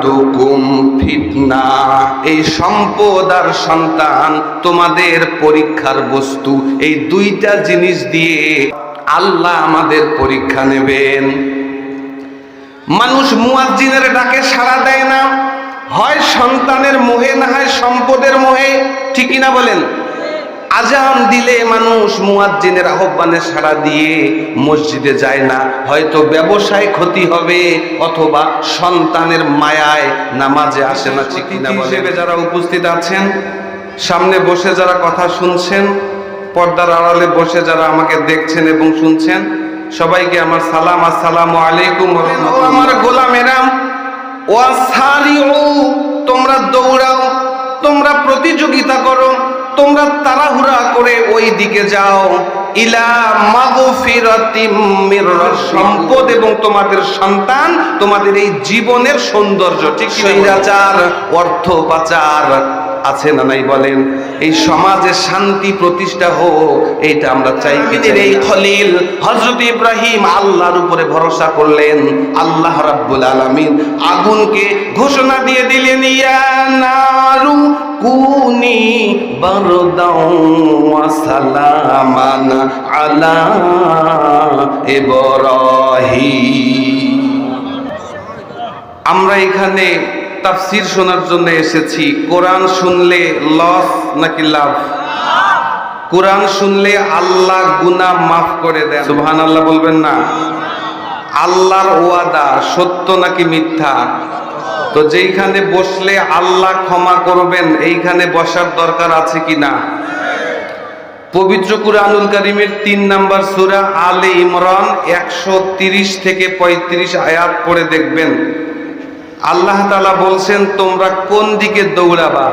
আওলাদুকুম ফিতনা, এই সম্পদ আর সন্তান তোমাদের পরীক্ষার বস্তু। এই দুইটা জিনিস দিয়ে আল্লাহ আমাদের পরীক্ষা নেবেন। মানুষ মুয়াজ্জিনের ডাকে সাড়া দেয় না, হয় সন্তানের মোহে না হয় সম্পদের মোহে, ঠিক কিনা বলেন? আজান দিলে মানুষ মুয়াজ্জিনের আহ্বানে সাড়া দিয়ে মসজিদে যায় না, হয়তো ব্যবসায় ক্ষতি হবে অথবা সন্তানের মায়ায় নামাজে আসে না, ঠিক কিনা বলেন? যারা উপস্থিত আছেন, সামনে বসে যারা কথা শুনছেন, পর্দার আড়ালে বসে যারা আমাকে দেখছেন এবং শুনছেন, সবাইকে আমার সালাম, আসসালামু আলাইকুম ওয়া রাহমাতুল্লাহ। আমার গোলামেরা, ওয়াসারিউ, তোমরা দৌড়াও, তোমরা প্রতিযোগিতা করো, তোমরা তাড়াহুড়া করে ওই দিকে যাও, ইলা মাগফিরাতিম মির রাব্বিকুম, সম্পদ এবং তোমাদের সন্তান তোমাদের এই জীবনের সৌন্দর্য। ঠিক স্বৈরাচার, অর্থ পাচার আছে না নাই বলেন? এই সমাজে শান্তি প্রতিষ্ঠা হোক, এইটা আমরা চাই। এই খলিল হযরত ইব্রাহিম আল্লাহর উপরে ভরসা করলেন, আল্লাহ রাব্বুল আলামিন আগুনকে ঘোষণা দিয়ে দিলেন, ইয়া নারু কুনি বারদাও ওয়া সালামান আলা ইব্রাহিম। আমরা এখানে তাফসীর শোনার জন্য এসেছি। কোরআন শুনলে লস নাকি লাভ? কোরআন শুনলে আল্লাহ গুনাহ মাফ করে দেন, সুবহানাল্লাহ বলবেন না? আল্লাহর ওয়াদা সত্য নাকি মিথ্যা? তো যেইখানে বসলে আল্লাহ ক্ষমা করবেন, এইখানে বসার দরকার আছে কি না? পবিত্র কুরআনুল কারীমের 3 নম্বর সূরা আলে ইমরান 130 থেকে 35 আয়াত পড়ে দেখবেন, আল্লাহ তাআলা বলছেন তোমরা কোন দিকে দৌড়াবা।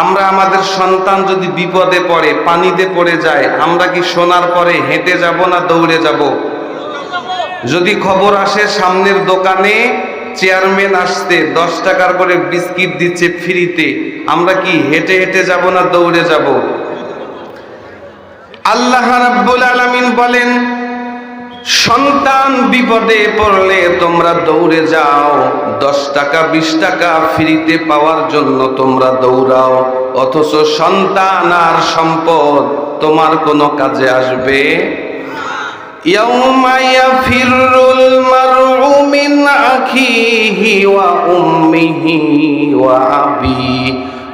আমরা আমাদের সন্তান যদি বিপদে পড়ে, পানিতে পড়ে যায়, আমরা কি শোনার পরে হেঁটে যাব না দৌড়ে যাব? যদি খবর আসে সামনের দোকানে চেয়ারম্যান আসছে, 10 টাকার করে বিস্কিট দিচ্ছে ফ্রিতে, আমরা কি হেঁটে হেঁটে যাব না দৌড়ে যাব? আল্লাহ রাব্বুল আলামিন বলেন, সন্তান বিপদে পড়লে তোমরা দৌড়ে যাও, 10 টাকা 20 টাকা ফ্রিতে পাওয়ার জন্য তোমরা দৌড়াও, অথচ সন্তান আর সম্পদ তোমার কোনো কাজে আসবে? ইয়াউমা ইয়াফিরুল মারউ মিন আখিহি ওয়া উম্মিহি ওয়া আবি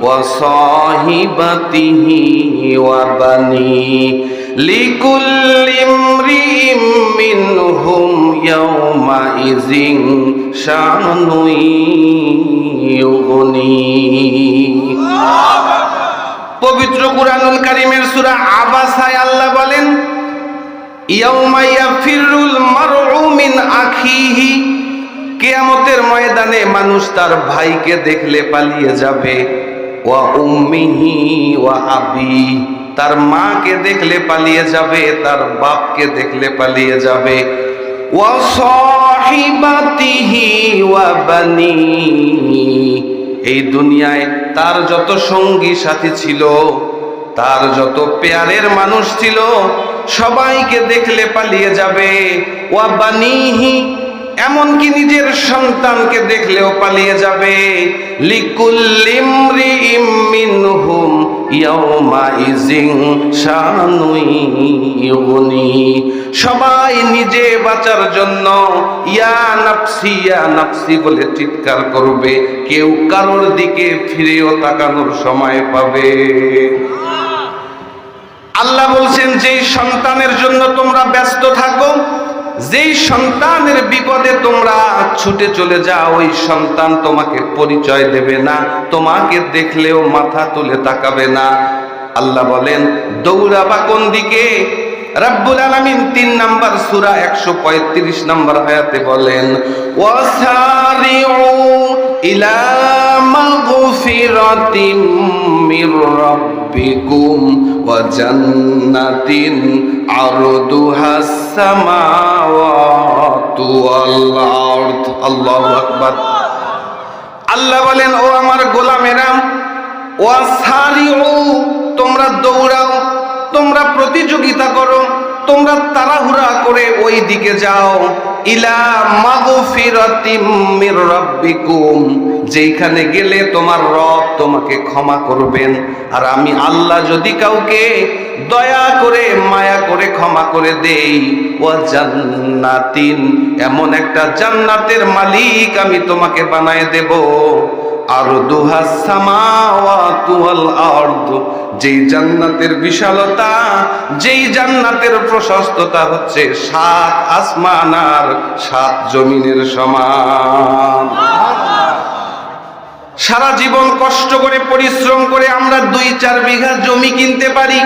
ওয়া সাহিবাতিহি ওয়া বানি লিকুল্লি ইমরিইম মিনহুম ইয়াউমা ইযিন শানুন ইউগনি। পবিত্র কুরআনুল কারীমের সূরা আবাসায় আল্লাহ বলেন, ইয়াউমা ইয়াফিরুল মারউ মিন আখিহি, কিয়ামতের ময়দানে মানুষ তার ভাইকে দেখলে পালিয়ে যাবে, ওয়া উম্মিহি ওয়া আবি, তার মাকে দেখলে পালিয়ে যাবে, তার বাপকে দেখলে পালিয়ে যাবে, ওয়া সাহিবাতিহি ওয়া বানি, এই দুনিয়ায় তার যত সঙ্গী সাথী ছিল, তার যত পেয়ারের মানুষ ছিল, সবাইকে দেখলে পালিয়ে যাবে, ওয়া বানিহি, এমনকি নিজের সন্তানকে দেখলেও পালিয়ে যাবে, লিকুল্লি ইমরিইম মিনহুম ইয়াউমা ইযিন শানুন ইউগনি, সবাই নিজে বাঁচার জন্য ইয়া নাফসি বলে চিৎকার করবে, কেউ কারোর দিকে ফিরেও তাকানোর সময় পাবে। আল্লাহ বলছেন, যেই সন্তানের জন্য তোমরা ব্যস্ত থাকো, যেই সন্তানের বিপদে তোমরা ছুটে চলে যাও, ওই সন্তান তোমাকে পরিচয় দেবে না, তোমাকে দেখলেও মাথা তুলে তাকাবে না। আল্লাহ বলেন, দৌড়াবা কোন দিকে? রব্বুল আলামিন 3 নম্বর সূরা 135 নম্বর আয়াতে বলেন, ওয়াসারিউ ইলা মাগফিরাতিম মির রাব্বিকুম ওয়া জান্নাতিন আরদুহাস সামাওয়াতু ওয়াল আরদ। আল্লাহু আকবার। আল্লাহ বলেন, ও আমার গোলামেরা, ওয়াসারিউ, তোমরা দৌড়াও, তোমরা প্রতিযোগিতা করো, তোমরা তাড়াহুড়া করে ওই দিকে যাও, ইলা মাগফিরাতিম মির রাব্বিকুম, যেখানে গেলে তোমার রব তোমাকে ক্ষমা করবেন। আর আমি আল্লাহ যদি কাউকে দয়া করে মায়া করে ক্ষমা করে দেই, ওয়া জান্নাতিন, এমন একটা জান্নাতের মালিক আমি তোমাকে বানায় দেব, আরদুহাস সামাওয়াতু ওয়াল আরদ, যেই জান্নাতের বিশালতা, যেই জান্নাতের প্রশস্ততা হচ্ছে 7 আসমান আর 7 জমিনের সমান। সারা জীবন কষ্ট করে পরিশ্রম করে আমরা 2-4 বিঘা জমি কিনতে পারি,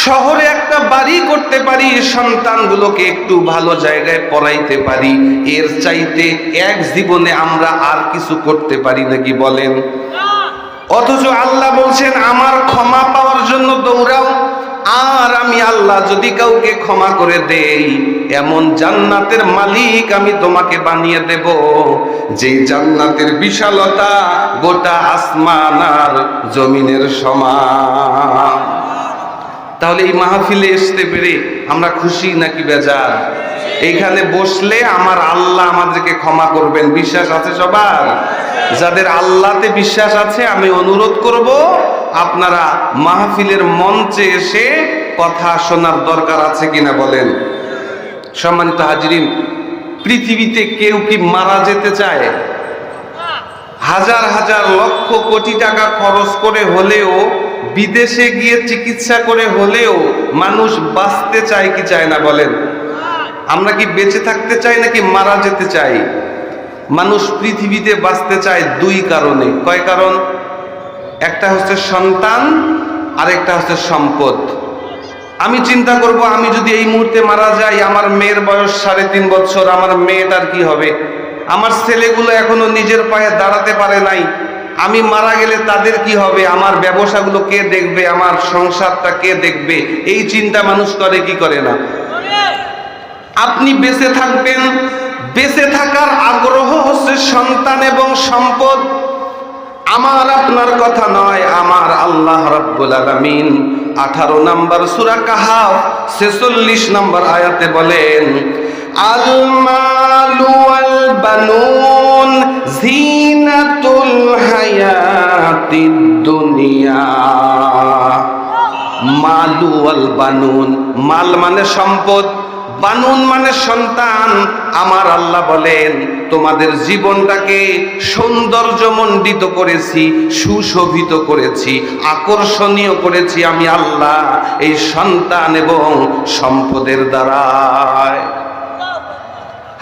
শহরে একটা বাড়ি করতে পারি, সন্তানগুলোকে একটু ভালো জায়গায় পড়াইতে পারি, এর চাইতে এক জীবনে আমরা আর কিছু করতে পারি নাকি বলেন? অথচ আল্লাহ বলছেন আমার ক্ষমা পাওয়ার জন্য দৌড়াও, আর আমি আল্লাহ যদি কাউকে ক্ষমা করে দেই, এমন জান্নাতের মালিক আমি তোমাকে বানিয়ে দেব, যে জান্নাতের বিশালতা গোটা আসমান আর জমিনের সমান। তাহলে এই মাহফিলে আসতে পেরে আমরা খুশি নাকি বেজার? এইখানে বসলে আমার আল্লাহ আমাদেরকে ক্ষমা করবেন, বিশ্বাস আছে সবার? যাদের আল্লাহতে বিশ্বাস আছে আমি অনুরোধ করব আপনারা মাহফিলের মঞ্চে এসে কথা শোনার দরকার আছে কিনা বলেন। সম্মানিত হাজিরিন, পৃথিবীতে কেউ কি মারা যেতে চায়? হাজার হাজার লক্ষ কোটি টাকা খরচ করে হলেও, বিদেশে গিয়ে চিকিৎসা করে হলেও মানুষ বাঁচতে চায় কি চায় না বলেন? আমরা কি বেঁচে থাকতে চাই নাকি মারা যেতে চাই? মানুষ পৃথিবীতে বাঁচতে চায় 2 কারণে। কয় কারণ? একটা হচ্ছে সন্তান, আর একটা হচ্ছে সম্পদ। আমি চিন্তা করব, আমি যদি এই মুহূর্তে মারা যাই, আমার মেয়ের বয়স 3.5 বছর, আমার মেয়েটার কি হবে? আমার ছেলেগুলো এখনো নিজের পায়ে দাঁড়াতে পারে নাই, আমি মারা গেলে তাদের কি হবে? আমার ব্যবসাগুলো কে দেখবে? আমার সংসারটা কে দেখবে? এই চিন্তা মানুষ করে কি করে না? আপনি বেঁচে থাকবেন, বেঁচে থাকার আগ্রহ হচ্ছে সন্তান এবং সম্পদ। আমার আপনার কথা নয়, আমার আল্লাহ রাব্বুল আলামিন 18 নম্বর সূরা কাহাফ 46 নম্বর আয়াতে বলেন, আল মালু ওয়াল বানুন জিনাতুল হায়াতিদ দুনিয়া। মালু ওয়াল বানুন, মাল মানে সম্পদ, বানুন মানে সন্তান। আমার আল্লাহ বলেন তোমাদের জীবনটাকে সৌন্দর্যমণ্ডিত করেছি, সুশোভিত করেছি, আকর্ষণীয় করেছি আমি আল্লাহ এই সন্তান এবং সম্পদের দ্বারায়।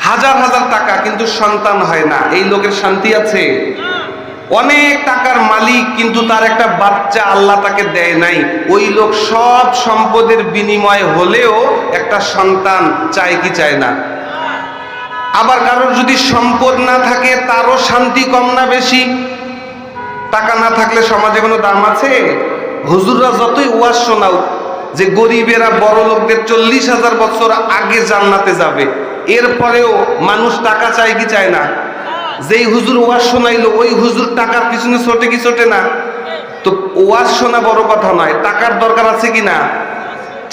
হাজার হাজার টাকা কিন্তু সন্তান হয় না, এই লোকের শান্তি আছে? অনেক টাকার মালিক কিন্তু তার একটা বাচ্চা আল্লাহ তাকে দেয় নাই, ওই লোক সব সম্পদের বিনিময় হলেও একটা সন্তান চায় কি চায় না? আবার কারোর যদি সম্পদ না থাকে তারও শান্তি কম না বেশি? টাকা না থাকলে সমাজে কোনো দাম আছে? হুজুররা যতই ওয়াজ শোনাও যে গরিবেরা বড় লোকদের 40,000 বছর আগে জান্নাতে যাবে, এরপরেও মানুষ টাকা চায় কি চায় না? যেই হুজুর ওয়াজ শোনাইলো ওই হুজুর টাকার পিছনে ছোটে কি ছোটে না? তো ওয়াজ শোনা বড় কথা নয়, টাকার দরকার আছে কি না?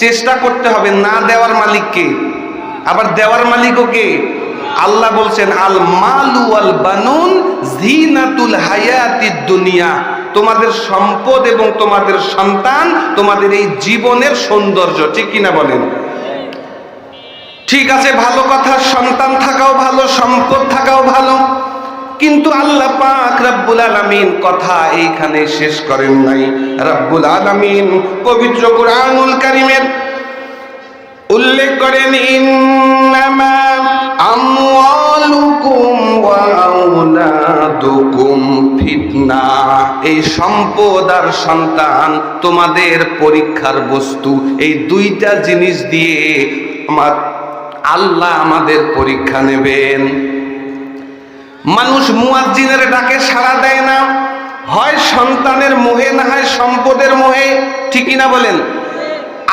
চেষ্টা করতে হবে। না দেওয়ার মালিককে, আবার দেওয়ার মালিকও কে? আল্লাহ বলছেন আল মালু ওয়াল বানুন জিনাতুল হায়াতিদ দুনিয়া, তোমাদের সম্পদ এবং তোমাদের সন্তান তোমাদের এই জীবনের সৌন্দর্য, ঠিক কিনা বলেন? ঠিক আছে, ভালো কথা, সন্তান থাকাও ভালো, সম্পদ থাকাও ভালো, কিন্তু আল্লাহ পাক রব্বুল আলামিন কথা এইখানে শেষ করেন নাই। রব্বুল আলামিন পবিত্র কুরআনুল কারীমের উল্লেখ করেন, ইন্নামা আমওয়ালুকুম ওয়া আওলাদুকুম ফিতনা, এই সম্পদ আর সন্তান তোমাদের পরীক্ষার বস্তু। এই 2টা জিনিস দিয়ে আমার আল্লাহ আমাদের পরীক্ষা নেবেন। মানুষ মুয়াজ্জিনের ডাকে সাড়া দেয় না, হয় সন্তানের মোহে না হয় সম্পদের মোহে, ঠিকই না বলেন?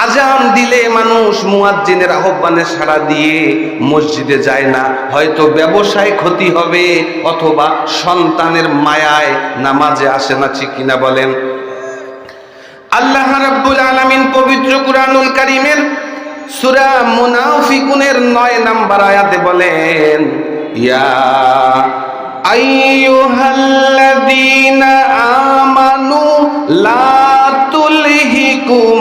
আজান দিলে মানুষ মুয়াজ্জিনের আহ্বানে সাড়া দিয়ে মসজিদে যায় না, হয়তো ব্যবসায় ক্ষতি হবে অথবা সন্তানের মায়ায় নামাজে আসে না, ঠিক কিনা বলেন? আল্লাহ রাব্বুল আলামিন পবিত্র কুরআনুল কারীমের সূরা মুনাফিকুনের 9 নম্বর আয়াতে বলেন, ইয়া আইয়ুহাল্লাযীনা আমানু লা তুলহিকুম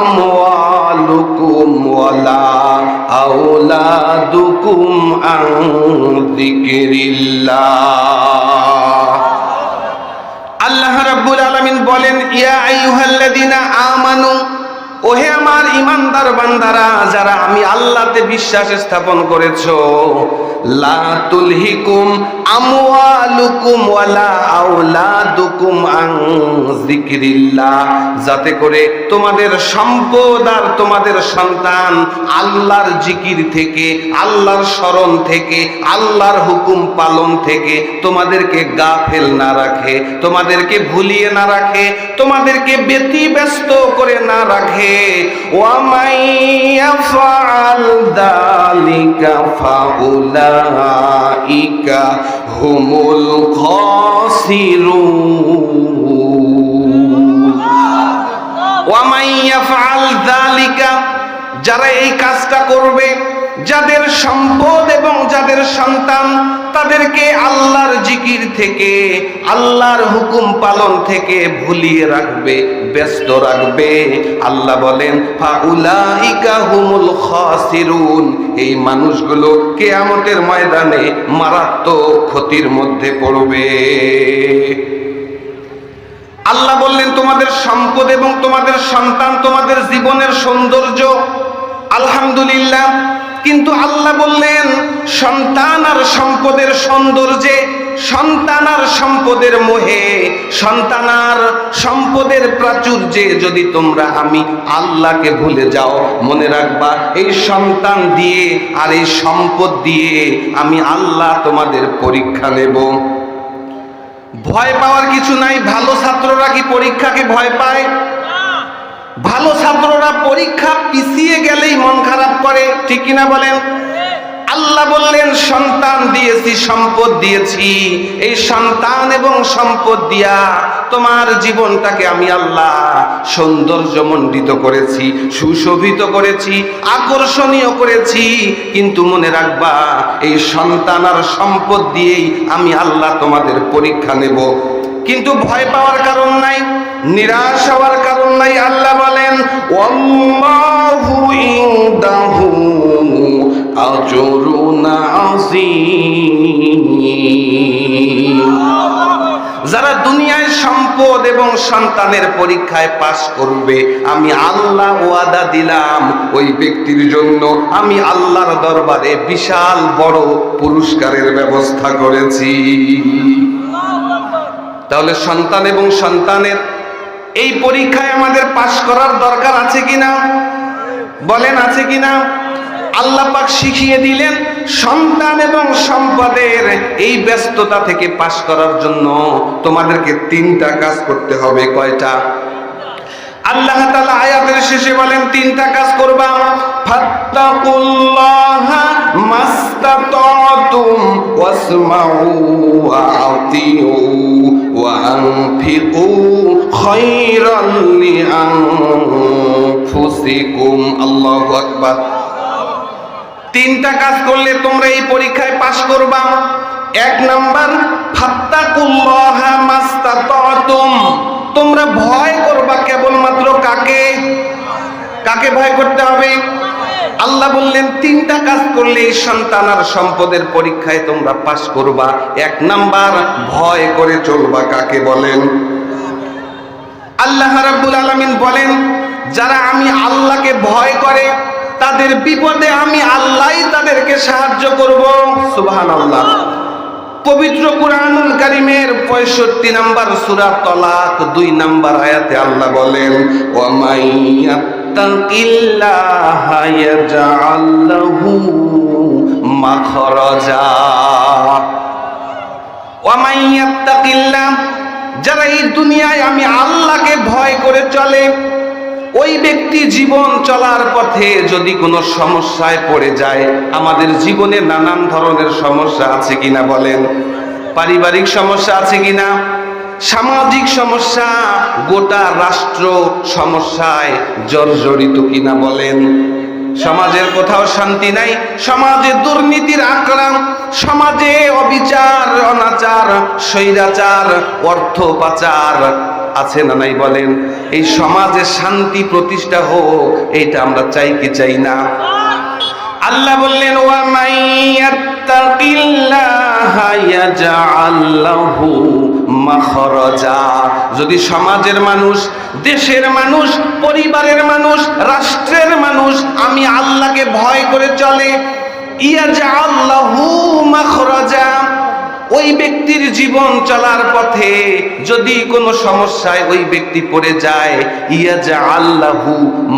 আমওয়ালুকুম ওয়ালা আওলাদুকুম আন যিকরিল্লাহ। আল্লাহ রাব্বুল আলামিন বলেন, ইয়া আইয়ুহাল্লাযীনা আমানু, ওহে আমার ইমানদার বান্দারা, যারা আমি আল্লাহতে বিশ্বাস স্থাপন করেছো, লা তুলহিকুম আমওয়ালুকুম ওয়ালা আওলাদুকুম আন যিকরিল্লাহ, যাতে করে তোমাদের সম্পদ আর তোমাদের সন্তান আল্লাহর জিকির থেকে, আল্লাহর স্মরণ থেকে, আল্লাহর হুকুম পালন থেকে তোমাদেরকে গাফেল না রাখে, তোমাদেরকে ভুলিয়ে না রাখে, তোমাদেরকে ব্যতিব্যস্ত করে না রাখে। ওয়া মাইয়াফআল যালিকা ফাউলাইকা হুমুল খাসিরুন। ওয়া মাইয়াফআল যালিকা, যারা এই কাজটা করবে, যাদের সম্পদ এবং যাদের সন্তান তাদেরকে আল্লাহর জিকির থেকে, আল্লাহর হুকুম পালন থেকে ভুলিয়ে রাখবে, ব্যস্ত রাখবে, আল্লাহ বলেন ফাউলাইকা হুমুল খাসিরুন, এই মানুষগুলো কিয়ামতের ময়দানে মারাত্মক ক্ষতির মধ্যে পড়বে। আল্লাহ বললেন তোমাদের সম্পদ এবং তোমাদের সন্তান তোমাদের জীবনের সৌন্দর্য, আলহামদুলিল্লাহ, কিন্তু আল্লাহ বললেন সন্তান আর সম্পদের সৌন্দর্যে, সন্তান আর সম্পদের মোহে, সন্তান আর সম্পদের প্রাচুর্যে যদি তোমরা আমি আল্লাহকে ভুলে যাও, মনে রাখবা এই সন্তান দিয়ে আর এই সম্পদ দিয়ে আমি আল্লাহ তোমাদের পরীক্ষা নেব। ভয় পাওয়ার কিছু নাই। ভালো ছাত্ররা কি পরীক্ষাকে ভয় পায়? ভালো ছাত্ররা পরীক্ষা পিছিয়ে গেলেই মন খারাপ করে, ঠিক কিনা বলেন? আল্লাহ বললেন সন্তান দিয়েছি, সম্পদ দিয়েছি, এই সন্তান এবং সম্পদ দিয়া তোমার জীবনটাকে আমি আল্লাহ সৌন্দর্যমণ্ডিত করেছি, সুশোভিত করেছি, আকর্ষণীয় করেছি, কিন্তু মনে রাখবা এই সন্তান আর সম্পদ দিয়েই আমি আল্লাহ তোমাদের পরীক্ষা নেব। কিন্তু ভয় পাওয়ার কারণ নাই, নিরাশ হওয়ার কারণ নাই। আল্লাহ বলেন ওয়াল্লাহু ইনদাহু আজরুন আযীম। যারা দুনিয়ায় সম্পদ এবং সন্তানের পরীক্ষায় পাশ করবে, আমি আল্লাহ ওয়াদা দিলাম ওই ব্যক্তির জন্য আমি আল্লাহর দরবারে বিশাল বড় পুরস্কারের ব্যবস্থা করেছি। তাহলে সন্তান এবং সন্তানের এই পরীক্ষায় আমাদের পাশ করার দরকার আছে কিনা? বলেন আছে কিনা? আল্লাহ পাক শিখিয়ে দিলেন সন্তান এবং সম্পদের এই ব্যস্ততা থেকে পাশ করার জন্য তোমাদেরকে 3টা কাজ করতে হবে। কয়টা? আল্লাহ তাআলা আয়াতের শেষে বলেন 3টা কাজ করবা। ফাত্তাকুল্লাহা মাস্তাতাতুম ওয়াসমাউ ওয়া আতিউ ওয়া আনফিকু খায়রান লিআনফুসিকুম। আল্লাহু আকবার। 3টা কাজ করলে তোমরা এই পরীক্ষায় পাশ করবা। 1 নাম্বার, ফাত্তাকুল্লাহা মাস্তাতাতুম, তোমরা ভয় করবা কেবলমাত্র কাকে? কাকে ভয় করতে হবে? আল্লাহ বললেন 3টা কাজ করলে এই সন্তান আর সম্পদের পরীক্ষায় তোমরা পাশ করবা। 1 নাম্বার, ভয় করে চলবা। কাকে বলেন? আল্লাহ রাব্বুল আলামিন বলেন যারা আমি আল্লাহকে ভয় করে তাদের বিপদে আমি আল্লাহই তাদেরকে সাহায্য করব। সুবহানাল্লাহ। পবিত্র কুরআনুল কারীমের 65 নম্বর সূরা তালাক 2 নম্বর আয়াতে আল্লাহ বলেন ওয়া মাইয়াত্তাকিল্লাহা ইয়াজআল লাহু মাখরাজা। ওয়া মাইয়াত্তাকিল্লাহ, যারা এই দুনিয়ায় আমি আল্লাহকে ভয় করে চলে, ওই ব্যক্তি জীবন চলার পথে যদি কোনো সমস্যায় পড়ে যায়, আমাদের জীবনে নানান ধরনের সমস্যা আছে কিনা বলেন? পারিবারিক সমস্যা আছে কিনা? সামাজিক সমস্যা, গোটা রাষ্ট্র সমস্যায় জর্জরিত কিনা বলেন? সমাজের কোথাও শান্তি নাই, সমাজে দুর্নীতির আক্রাম, সমাজে অবিচার, অনাচার, স্বৈরাচার, অর্থ পাচার আছে না নাই বলেন? এই সমাজে শান্তি প্রতিষ্ঠা হোক, এইটা আমরা চাই কি চাই না? আল্লাহ বললেন ওয়া মাইয়াত্তাকিল্লাহা ইয়াজআল লাহু মাখরাজা। যদি সমাজের মানুষ, দেশের মানুষ, পরিবারের মানুষ, রাষ্ট্রের মানুষ আমি আল্লাহকে ভয় করে চলে, ইয়াজআল লাহু মাখরাজা, ওই ব্যক্তির জীবন চলার পথে যদি কোনো সমস্যায় ওই ব্যক্তি পড়ে যায়, ইয়াজআল লাহু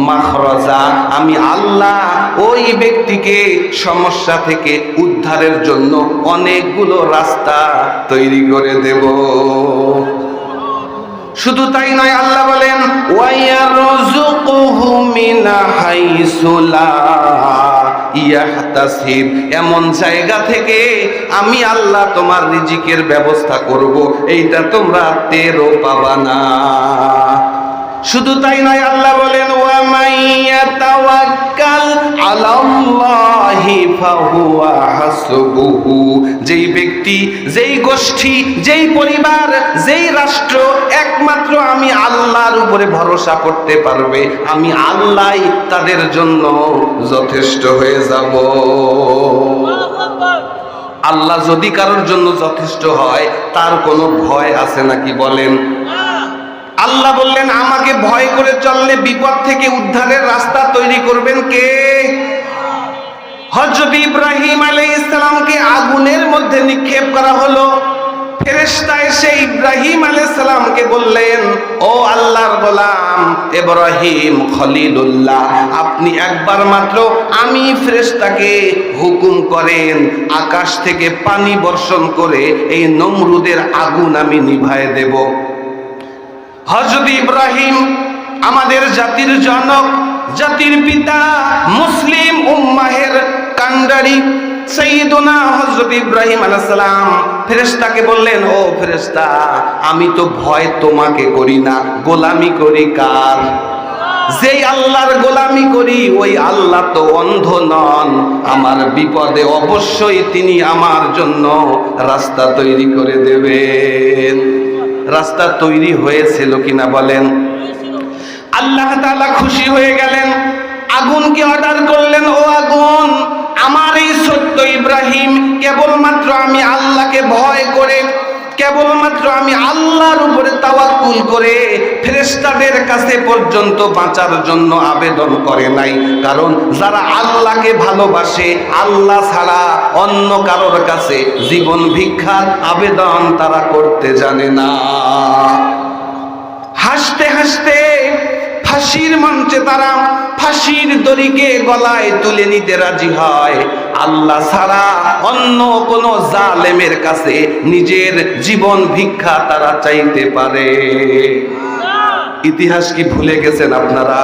মাখরাজা, আমি আল্লাহ ওই ব্যক্তিকে সমস্যা থেকে উদ্ধারের জন্য অনেকগুলো রাস্তা তৈরি করে দেব। শুধু তাই নয়, আল্লাহ বলেন ওয়ায়ারযুকুহু মিন হাইসু লা ইয়াহতাসিব, এমন জায়গা থেকে আমি আল্লাহ তোমার রিজিকের ব্যবস্থা করব, এইটা তোমরা টেরও পাবা না। শুধু তাই নয়, আল্লাহ বলেন ওয়া মাইয়াতাওয়াক্কাল আলাল্লাহি ফাহুয়া হাসবুহু, যেই ব্যক্তি, যেই গোষ্ঠী, যেই পরিবার, যেই রাষ্ট্র একমাত্র আমি আল্লাহর উপরে ভরসা করতে পারবে, আমি আল্লাহই তাদের জন্য যথেষ্ট হয়ে যাব। আল্লাহ যদি কারোর জন্য যথেষ্ট হয়, তার কোনো ভয় আছে নাকি বলেন? আল্লাহ বললেন আমাকে ভয় করে চললে বিপদ থেকে উদ্ধারের রাস্তা তৈরি করবেন কে? হযরত ইব্রাহিম আলাইহিস সালামকে আগুনের মধ্যে নিক্ষেপ করা হলো। ফেরেশতা এসে ইব্রাহিম আলাইহিস সালামকে বললেন, ও আল্লাহর গোলাম ইব্রাহিম খলিলুল্লাহ, আপনি একবার মাত্র আমি ফেরেশতাকে হুকুম করেন, আকাশ থেকে পানি বর্ষণ করে এই নমরুদের আগুন আমি নিভায়ে দেব। হযরত ইব্রাহিম আমাদের জাতির জনক, জাতির পিতা, মুসলিম উম্মাহের কান্ডারি সাইয়্যিদুনা হযরত ইব্রাহিম আলাইহিস সালাম ফেরেশতাকে বললেন, ও ফেরেশতা, আমি তো ভয় তোমাকে করি না, গোলামি করি কার? যেই আল্লাহর গোলামি করি ওই আল্লাহ তো অন্ধ নন, আমার বিপদে অবশ্যই তিনি আমার জন্য রাস্তা তৈরি করে দেবেন। রাস্তা তৈরি হয়েছিল কিনা বলেন? আল্লাহ তাআলা খুশি হয়ে গেলেন, আগুনকে অর্ডার করলেন, ও আগুন, আমার এই ছোট্ট ইব্রাহিম কেবলমাত্র আমি আল্লাহকে ভয় করে, কেবলমাত্র আমি আল্লাহর উপরে তাওয়াক্কুল করে ফেরেশতাদের কাছে পর্যন্ত বাঁচার জন্য আবেদন করে নাই। কারণ যারা আল্লাহকে ভালোবাসে, আল্লাহ ছাড়া অন্য কারোর কাছে জীবন ভিক্ষার আবেদন তারা করতে জানে না। হাসতে হাসতে ফাঁসির মঞ্চে তারা ফাঁসির দড়িকে গলায় তুলে নিতে রাজি হয়। আল্লাহ ছাড়া অন্য কোন জালেমের কাছে নিজের জীবন ভিক্ষা তারা চাইতে পারে? ইতিহাস কি ভুলে গেছেন আপনারা?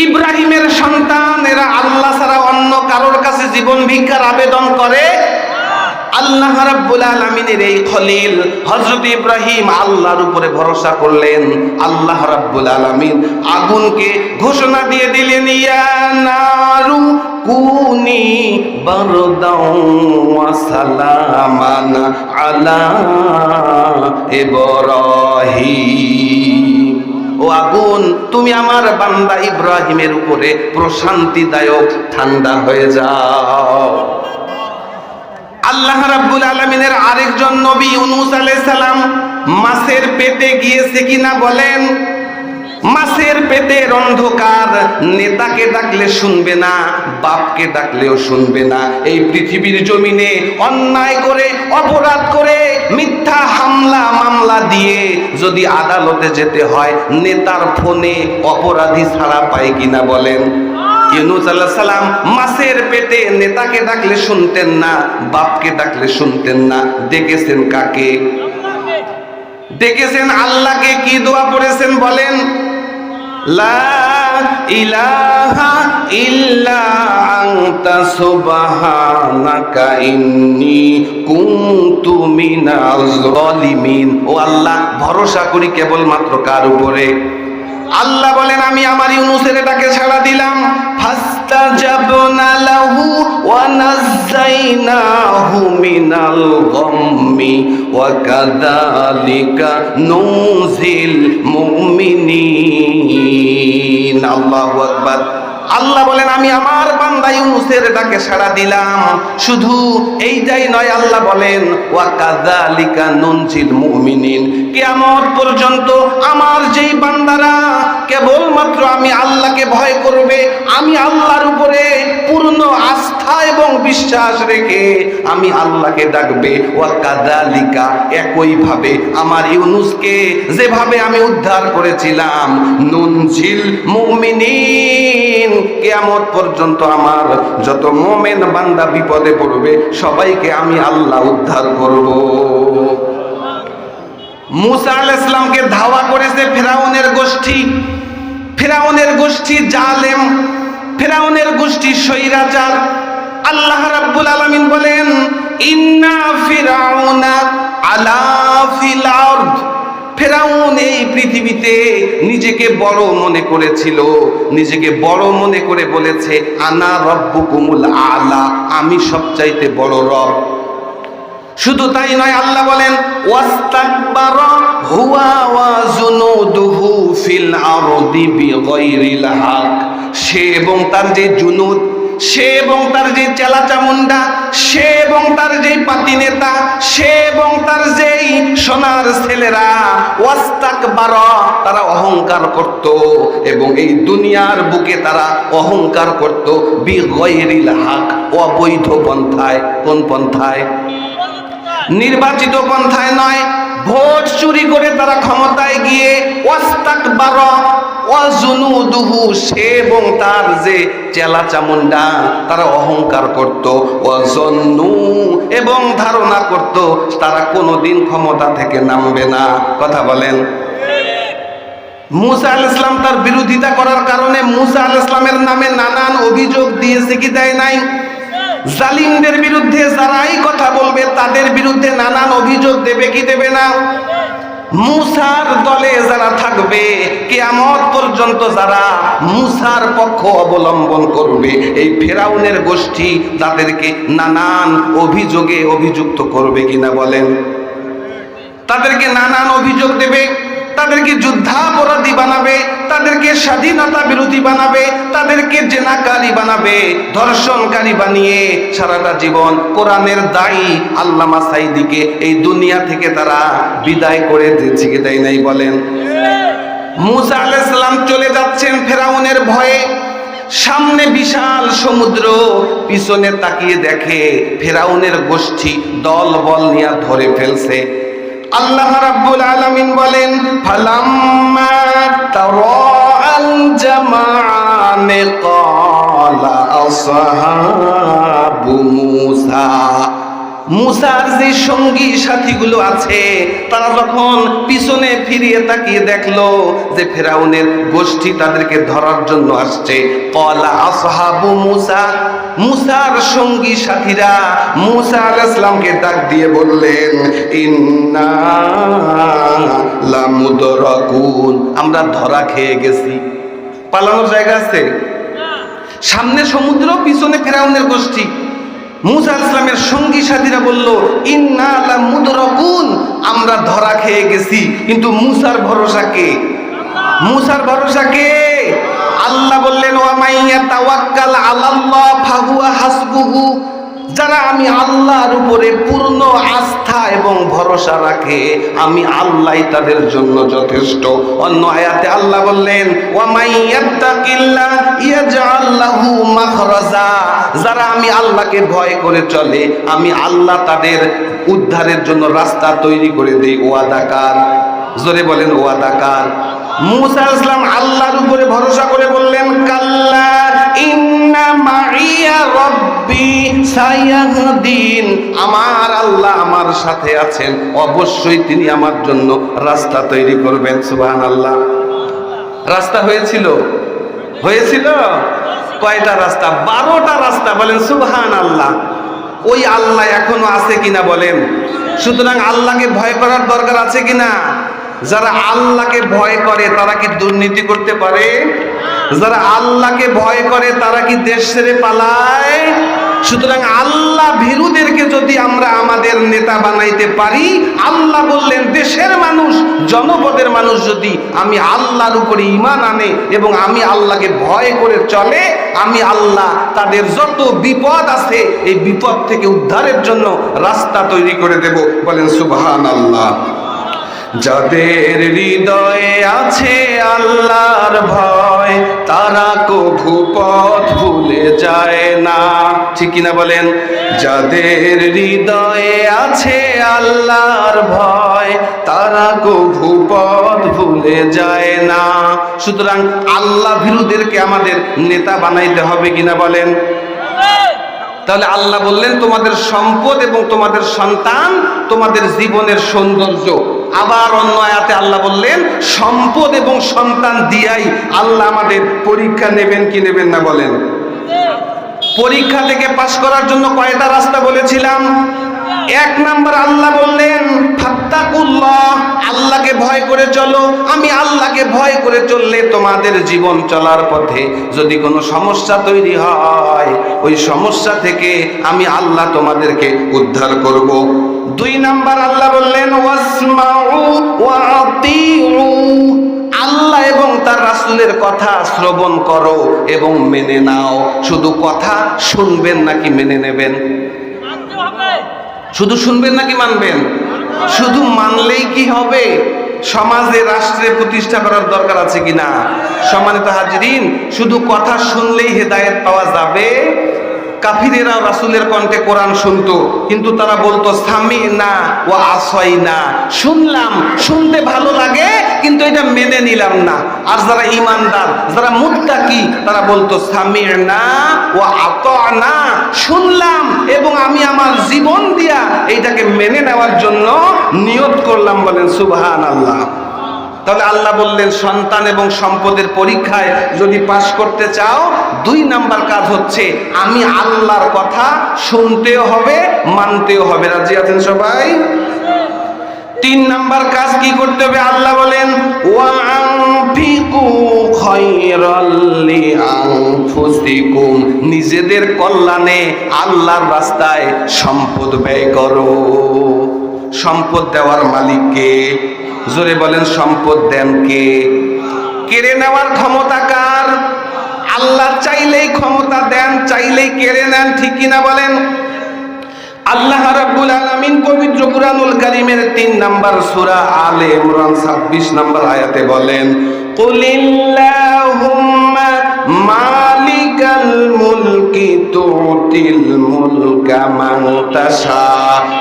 ইব্রাহিমের সন্তানেরা আল্লাহ ছাড়া অন্য কারোর কাছে জীবন ভিক্ষার আবেদন করে? আল্লাহ রাব্বুল আলামিনের এই খলিল হযরত ইব্রাহিম আল্লাহর উপরে ভরসা করলেন। আল্লাহ রাব্বুল আলামিন আগুনকে ঘোষণা দিয়ে দিলেন, ইয়া নারু কুনি বারদাও ওয়া সালামান আলা ইব্রাহিম, ও আগুন, তুমি আমার বান্দা ইব্রাহিমের উপরে প্রশান্তিদায়ক ঠান্ডা হয়ে যাও। আল্লাহ রাব্বুল আলামিনের আরেকজন নবী ইউনূস আলাইহিস সালাম মাছের পেটে গিয়েছে কিনা বলেন? মাছের পেটের অন্ধকার, নেতাকে ডাকলে শুনবে না, বাপকে ডাকলেও শুনবে না। এই পৃথিবীর জমিনে অন্যায় করে, অপরাধ করে, মিথ্যা হামলা মামলা দিয়ে যদি আদালতে যেতে হয়, নেতার ফোনে অপরাধী ছাড়া পায় কিনা বলেন? ইউনূস আলাইহিস সালাম মাছের পেটে নেতাকে ডাকলে শুনতেন না, বাপকে ডাকলে শুনতেন না। ডেকেছেন কাকে? ডেকেছেন আল্লাহকে। কি দোয়া পড়েছেন বলেন? লা ইলাহা ইল্লা আনতা সুবহানাকা ইন্নী কুনতু মিনাজ জালিমিন। ও আল্লাহ, ভরসা করি কেবলমাত্র কার উপরে? আল্লাহ বলেন আমি আমার ইউনূসের ডাকে সাড়া দিলাম, ফাস্তাজাবনা লাহু ওয়া নাযাইনাহু মিনাল গাম্মি ওয়া কাযালিকা নুজিল মুমিনিন। আল্লাহু আকবার। আল্লাহ বলেন আমি আমার বান্দা ইউনূসের ডাকে সাড়া দিলাম। শুধু এইটাই নয়, আল্লাহ বলেন ওয়া কাযালিকা নুনজিল মুমিনিন, কিয়ামত পর্যন্ত আমার যেই বান্দারা কেবলমাত্র আমি আল্লাহকে ভয় করবে, আমি আল্লাহর উপরে পূর্ণ আস্থা এবং বিশ্বাস রেখে আমি আল্লাহকে ডাকবে, ওয়া কাযালিকা একইভাবে আমার ইউনূসকে যেভাবে আমি উদ্ধার করেছিলাম, নুনজিল মুমিনিন, কিয়ামত পর্যন্ত আমার যত মুমিন বান্দা বিপদে পড়বে সবাইকে আমি আল্লাহ উদ্ধার করব। মূসা আলাইহিস সালামকে ধাওয়া করেছে ফেরাউনের গোষ্ঠী। ফেরাউনের গোষ্ঠী জালেম, ফেরাউনের গোষ্ঠী স্বৈরাচার। আল্লাহ রাব্বুল আলামিন বলেন ইন্না ফিরাউনা আলা ফিল আরদ, ফেরাউন এই পৃথিবীতে নিজেকে বড় মনে করেছিল, নিজেকে বড় মনে করে বলেছে আনা রব্বুকুমুল আলা, আমি সবচাইতে বড় রব। শুধু তাই নয়, আল্লাহ বলেন ওয়াস্তাকবারা হুয়া ওয়া জুনুদুহু ফিল আরদি বিগাইরিল হক, সে এবং তার যে জুনুদ, সে এবং তার যে চেলাচামুন্ডা, সে এবং তার যে পাতি নেতা, সে এবং তার যেই সোনার ছেলেরা, ওয়াস্তাকবারা, তারা অহংকার করত এবং এই দুনিয়ার বুকে তারা অহংকার করত বিগাইরিল হক, অবৈধ পন্থায়। কোন পন্থায়? নির্বাচিত পন্থায় নয়, ভোট চুরি করে তারা ক্ষমতায় গিয়ে ওয়াস্তাকবারা ওয়া জুনুদুহু, সে এবং তার যে চেলা চামুন্ডা তারা অহংকার করত, ওয়া জন্নু, এবং ধারণা করত তারা কোনোদিন ক্ষমতা থেকে নামবে না। কথা বলেন। মূসা আলাইহিস সালাম তার বিরোধিতা করার কারণে মূসা আলাইহিস সালামের নামে নানান অভিযোগ দিয়েছে কি দেয় নাই? জালিমদের বিরুদ্ধে যারাই কথা বলবে তাদের বিরুদ্ধে নানান অভিযোগ দেবে কি দেবে না? মূসার দলে যারা থাকবে, কিয়ামত পর্যন্ত যারা মূসার পক্ষ অবলম্বন করবে, এই ফেরাউনের গোষ্ঠী তাদেরকে নানান অভিযোগে অভিযুক্ত করবে কিনা বলেন? তাদেরকে নানান অভিযোগ দেবে, তাদেরকে যুদ্ধাপরাধী বানাবে, তাদেরকে স্বাধীনতা বিরোধী বানাবে, তাদেরকে জেনাকারী বানাবে, ধর্ষণকারী বানিয়ে সারাটা জীবন কোরআনের দায়ী আল্লামা সাঈদীকে এই দুনিয়া থেকে তারা বিদায় করে দিয়েছে কি দেয় নাই বলেন? মূসা আলাইহিস সালাম চলে যাচ্ছেন ফেরাউনের ভয়ে, সামনে বিশাল সমুদ্র, পিছনে তাকিয়ে দেখে ফেরাউনের গোষ্ঠী দল বল নিয়ে ধরে ফেলছে। আল্লাহ রাব্বুল আলামিন বলেন ফালাম্মা তারাআল জামাআন ক্বালা আসহাবু মূসা, মূসার যে সঙ্গী সাথীগুলো আছে তারা যখন পিছনে ফিরিয়ে তাকিয়ে দেখলো যে ফেরাউনের গোষ্ঠী তাদেরকে ধরার জন্য আসছে, ক্বালা আসহাবু মূসা, মূসার সঙ্গী সাথীরা মূসা আলাইহিস সালামকে ডাক দিয়ে বললেন ইন্না লামুদরাকুন, আমরা ধরা খেয়ে গেছি। পালানোর জায়গা আছে? সামনে সমুদ্র, পিছনে ফেরাউনের গোষ্ঠী। মূসা আলাইহিস সালামের সঙ্গী সাথীরা বলল ইন্না লামুদরাকুন, আমরা ধরা খেয়ে গেছি। কিন্তু মূসার ভরসা কে? মূসার ভরসা কে? আল্লাহ বললেন ওয়া মাইয়া তাওয়াক্কাল আলাল্লাহ ফাহুয়া হাসবুহু, যারা আমি আল্লাহর উপরে পূর্ণ আস্থা এবং ভরসা রাখে আমি আল্লাহই তাদের জন্য যথেষ্ট। অন্য আয়াতে আল্লাহ বললেন ওয়া মাইয়াত্তাকিল্লাহ ইয়াজআল লাহু মাখরাজা, যারা আমি আল্লাহকে ভয় করে চলে আমি আল্লাহ তাদের উদ্ধারের জন্য রাস্তা তৈরি করে দেই। ওয়াদাকার, জোরে বলেন ওয়াদাকার। মূসা আলাইহিস সালাম আল্লাহর উপরে ভরসা করে বললেন কাল্লা ইন্না মাইয়া রাব্বি সায়াহদিন, আমার আল্লাহ আমার সাথে আছেন, অবশ্যই তিনি আমার জন্য রাস্তা তৈরি করবেন। সুবহানাল্লাহ। রাস্তা হয়েছিল? হয়েছিল। কয়টা রাস্তা? 12টা রাস্তা। বলেন সুবহানাল্লাহ। ওই আল্লাহ এখনো আছে কিনা বলেন? সুতরাং আল্লাহকে ভয় করার দরকার আছে কিনা? যারা আল্লাহকে ভয় করে তারা কি দুর্নীতি করতে পারে? যারা আল্লাহকে ভয় করে তারা কি দেশ ছেড়ে পালায়? সুতরাং আল্লাহ ভীরুদেরকে যদি আমরা আমাদের নেতা বানাইতে পারি, আল্লাহ বললেন দেশের মানুষ, জনপদের মানুষ যদি আমি আল্লাহর উপরে ঈমান আনে এবং আমি আল্লাহকে ভয় করে চলে, আমি আল্লাহ তাদের যত বিপদ আছে এই বিপদ থেকে উদ্ধারের জন্য রাস্তা তৈরি করে দেব। বলেন সুবহানাল্লাহ। যাদের হৃদয়ে আছে আল্লাহর ভয় তারা কভু পথ ভুলে যায় না। ঠিক কিনা বলেন? যাদের হৃদয়ে আছে আল্লাহর ভয় তারা কভু পথ ভুলে যায় না। সুতরাং আল্লাহ ভীরুদেরকে আমাদের নেতা বানাইতে হবে কিনা বলেন? তাহলে আল্লাহ বললেন তোমাদের সম্পদ এবং তোমাদের সন্তান তোমাদের জীবনের সৌন্দর্য। আবার অন্য আয়াতে আল্লাহ বললেন সম্পদ এবং সন্তান দিয়াই আল্লাহ আমাদের পরীক্ষা নেবেন কি নেবেন না বলেন? পরীক্ষা থেকে পাশ করার জন্য কয়টা রাস্তা বলেছিলাম? এক নাম্বার আল্লাহ বললেন ফাত্তাকুল্লাহ, আল্লাহকে ভয় করে চলো। আমি আল্লাহকে ভয় করে চললে তোমাদের জীবন চলার পথে যদি কোনো সমস্যা তৈরি হয় ওই সমস্যা থেকে আমি আল্লাহ তোমাদেরকে উদ্ধার করব। দুই নাম্বার আল্লাহ বললেন ওয়াসমাউ ওয়া আতিউ, আল্লাহ এবং তার রাসূলের কথা শ্রবণ করো এবং মেনে নাও। শুধু কথা শুনবেন নাকি মেনে নেবেন? শুধু শুনবেন নাকি মানবেন? শুধু মানলেই কি হবে? সমাজে রাষ্ট্রে প্রতিষ্ঠা করার দরকার আছে কিনা? সম্মানিত হাজরিন, শুধু কথা শুনলেই হেদায়েত পাওয়া যাবে? কাফিরেরা রাসূলের কণ্ঠে কোরআন শুনতো, কিন্তু তারা বলতো সামিনা ওয়া আসাইনা, শুনলাম, শুনতে ভালো লাগে কিন্তু এটা মেনে নিলাম না। আর যারা ঈমানদার, যারা মুত্তাকি, তারা বলতো সামিনা ওয়া আতানা, শুনলাম এবং আমি আমার জীবন দিয়া এইটাকে মেনে নেওয়ার জন্য নিয়ত করলাম। বলেন সুবহানাল্লাহ। তাহলে আল্লাহ বললেন সন্তান এবং সম্পদের পরীক্ষায় যদি পাশ করতে চাও, দুই নাম্বার কাজ হচ্ছে আমি আল্লাহর কথা শুনতেও হবে, মানতেও হবে। রাজি আছেন সবাই? তিন নাম্বার কাজ কি করতে হবে? আল্লাহ বলেন ওয়া আনফিকু খায়রাল লিআনফুসিকুম, নিজেদের কল্যাণে আল্লাহর রাস্তায় সম্পদ ব্যয় করো। সম্পদ দেওয়ার মালিক কে? জোরে বলেন, সম্পদ দেন কে? কেড়ে নেওয়ার ক্ষমতা কার? আল্লাহ চাইলেই ক্ষমতা দেন, চাইলেই কেড়ে নেন। ঠিক কিনা বলেন? আল্লাহ রাব্বুল আলামিন পবিত্র কুরআনুল কারীমের 3 নাম্বার সূরা আলে ইমরান 26 নাম্বার আয়াতে বলেন কুলিল্লাহুম্মা মালিকাল মুলকি তুতিল মুলকা মান তাশা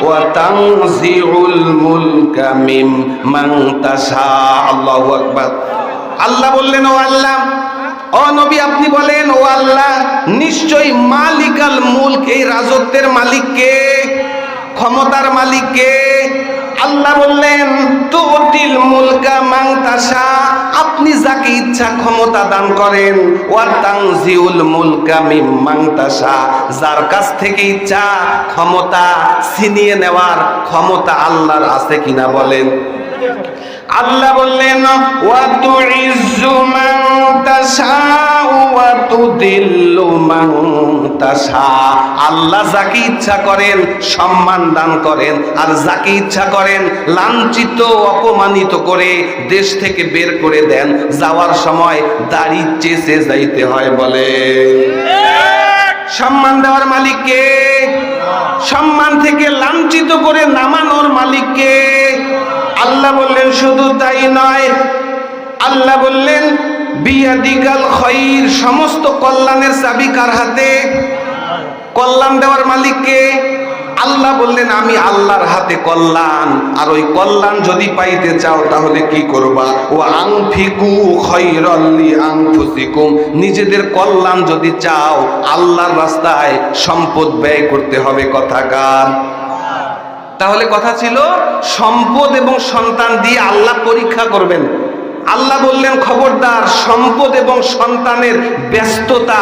ওয়া তানজিউল মুলকা মিম্মান তাশা। আল্লাহু আকবার। আল্লাহ বললেন ও আল্লাহ, ও নবী আপনি বলেন ও আল্লাহ নিশ্চয়ই মালিকাল মুলক, এই রাজত্বের মালিক কে? ক্ষমতার মালিক কে? আল্লাহ বললেন তুতিল মুলকা মান তাশা, আপনি যাকে ইচ্ছা ক্ষমতা দান করেন। ওয়া তানজিউল মুলকা মিম্মান তাশা, যার কাছ থেকে ইচ্ছা ক্ষমতা ছিনিয়ে নেওয়ার ক্ষমতা আল্লাহর আছে কিনা বলেন? আল্লাহ বললেন ওয়া তুইজ্জু মান তাশাউ ওয়া তুদিল্লু মান তাশা, আল্লাহ যাকে ইচ্ছা করেন সম্মান দান করেন, আর যাকে ইচ্ছা করেন লাঞ্ছিত অপমানিত করে দেশ থেকে বের করে দেন। যাওয়ার সময় দাড়ি চেঁচে যাইতে হয়। বলে সম্মান দেওয়ার মালিক কে? সম্মান থেকে লাঞ্ছিত করে নামানোর মালিক কে? আল্লাহ বললেন শুধু তাই নয়, আল্লাহ বললেন বিয়াদিকাল খায়র, সমস্ত কল্যাণের চাবি কার হাতে? কল্যাণ দেওয়ার মালিক কে? আল্লাহ বললেন আমি আল্লাহর হাতে কল্যাণ। আর ওই কল্যাণ যদি পাইতে চাও তাহলে কি করবা? ও আনফিকু খায়রাল লিআনফুসিকুম, নিজেদের কল্যাণ যদি চাও আল্লাহর রাস্তায় সম্পদ ব্যয় করতে হবে। কথাকার? তাহলে কথা ছিল সম্পদ এবং সন্তান দিয়ে আল্লাহ পরীক্ষা করবেন। আল্লাহ বললেন খবরদার সম্পদ এবং সন্তানের ব্যস্ততা